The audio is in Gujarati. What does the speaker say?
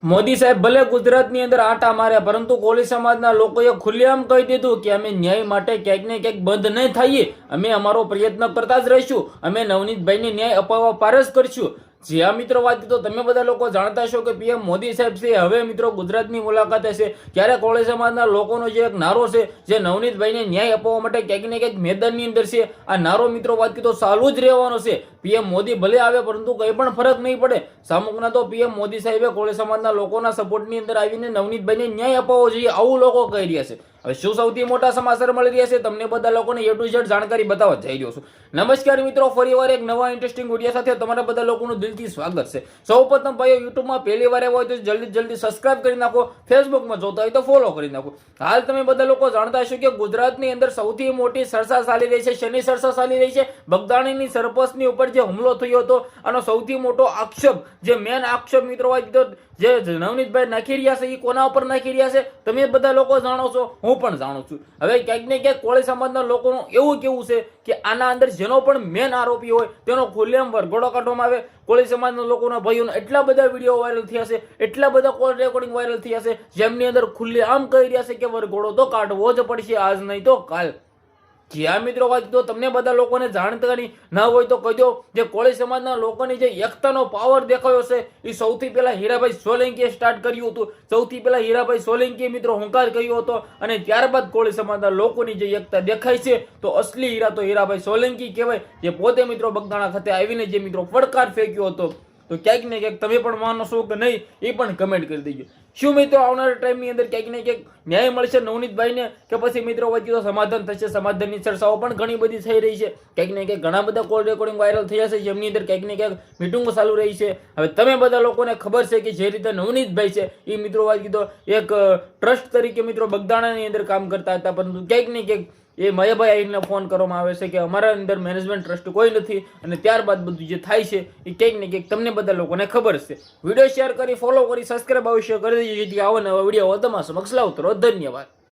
મોદી સાહેબ ભલે ગુજરાતની અંદર આટા માર્યા, પરંતુ કોળી સમાજના લોકોએ ખુલ્લેઆમ કહી દીધું કે અમે ન્યાય માટે ક્યાંક ને ક્યાંક બંધ નહીં થઈએ, અમે અમારો પ્રયત્ન કરતા જ રહીશું, અમે નવનીતભાઈને ન્યાય અપાવવા પાર જ કરશું। જી હા મિત્રો, વાત તો તમે બધા લોકો જાણતા છો કે પીએમ મોદી સાહેબ છે હવે મિત્રો ગુજરાતની મુલાકાતે છે, ત્યારે કોળી સમાજના લોકોનો જે એક નારો છે, જે નવનીતભાઈને ન્યાય અપાવવા માટે ક્યાંક ને ક્યાંક મેદાનની અંદર છે, આ નારો મિત્રો વાત તો ચાલુ જ રહેવાનો છે। પીએમ મોદી ભલે આવે પરંતુ કંઈ પણ ફરક નહીં પડે, સામુકના તો પીએમ મોદી સાહેબે કોળી સમાજના લોકોના સપોર્ટની અંદર આવીને નવનીતભાઈને ન્યાય અપાવવો જોઈએ, આવું લોકો કહી રહ્યા છે। હવે શું સૌથી મોટા સમાચાર મળી રહ્યા છે તમને બધા લોકોને A to Z જાણકારી બતાવવા જઈ રહ્યો છું। નમસ્કાર મિત્રો, ફરીવાર એક નવા ઇન્ટરેસ્ટિંગ વિડીયો સાથે તમારા બધા લોકોનું દિલથી સ્વાગત છે। સૌપ્રથમ ભાઈઓ યુટ્યુબમાં પહેલી વાર આવ્યા હોય તો જલ્દી સબસ્ક્રાઇબ કરી નાખો, ફેસબુકમાં જોતા હોય તો ફોલો કરી નાખો। હાલ તમે બધા લોકો જાણતા હશો કે ગુજરાતની અંદર સૌથી મોટી ચર્ચા ચાલી રહી છે। શેની ચર્ચા ચાલી રહી છે? બગદાણીની સરપંચની ઉપર જે હુમલો થયો હતો, આનો સૌથી મોટો આક્ષેપ, જે મેન આક્ષેપ મિત્રો હોય તો જે નવનીતભાઈ નાખી રહ્યા છે, એ કોના ઉપર નાખી રહ્યા છે તમે બધા લોકો જાણો છો, હું પણ જાણું છું। હવે ક્યાંક ને ક્યાંક કોળી સમાજના લોકોનું એવું કેવું છે કે આના અંદર જેનો પણ મેન આરોપી હોય તેનો ખુલ્લેઆમ વરઘોડો કાઢવામાં આવે। કોળી સમાજના લોકોના ભાઈઓના એટલા બધા વિડીયો વાયરલ થયા છે, એટલા બધા કોલ રેકોર્ડિંગ વાયરલ થયા છે, જેમની અંદર ખુલ્લેઆમ કહી રહ્યા છે કે વરઘોડો તો કાઢવો જ પડશે, આજ નહીં તો કાલ। જ્યાં મિત્રો વાત તો તમને બધા લોકોને જાણકારી ના હોય તો કહેજો, જે કોળી સમાજના લોકોની જે એકતાનો પાવર દેખાયો છે એ સૌથી પહેલા હીરાભાઈ સોલંકીએ સ્ટાર્ટ કર્યું હતું। સૌથી પહેલા હીરાભાઈ સોલંકીએ મિત્રો હુંકાર કર્યો હતો અને ત્યારબાદ કોળી સમાજના લોકોની જે એકતા દેખાય છે તો અસલી હીરા તો હીરાભાઈ સોલંકી કહેવાય, જે પોતે મિત્રો બગદાણા ખાતે આવીને જે મિત્રો પડકાર ફેંક્યો હતો। તો ક્યાંક ને ક્યાંક તમે પણ માનો છો કે નહીં એ પણ કમેન્ટ કરી દેજો। શું મિત્રો આવનારા ટાઈમની અંદર ક્યાંક ને ક્યાંક ન્યાય મળશે નવનીતભાઈને કે પછી મિત્રો વચ્ચે તો સમાધાન થશે? સમાધાનની ચર્ચાઓ પણ ઘણી બધી થઈ રહી છે, ક્યાંક ને ક્યાંક ઘણા બધા કોલ રેકોર્ડિંગ વાયરલ થયા છે, જેમની અંદર ક્યાંક ને ક્યાંક મિટિંગો ચાલુ રહી છે। હવે તમે બધા લોકોને ખબર છે કે જે રીતે નવનીતભાઈ છે એ મિત્રો વાત કીધો એક ટ્રસ્ટ તરીકે મિત્રો બગદાણાની અંદર કામ કરતા હતા, પરંતુ ક્યાંક ને ક્યાંક એ મયાભાઈ આઈને ફોન કરવામાં આવે છે કે અમારા અંદર મેનેજમેન્ટ ટ્રસ્ટ કોઈ નથી, અને ત્યારબાદ બધું જે થાય છે એ ક્યાંક ને ક્યાંક તમને બધા લોકોને ખબર છે। વિડીયો શેર કરી, ફોલો કરી, સબસ્ક્રાઇબ અવશ્ય કરી દેજો, જેથી આવા નવા વિડીયો તમારા સમક્ષ લાવતો રહો। ધન્યવાદ।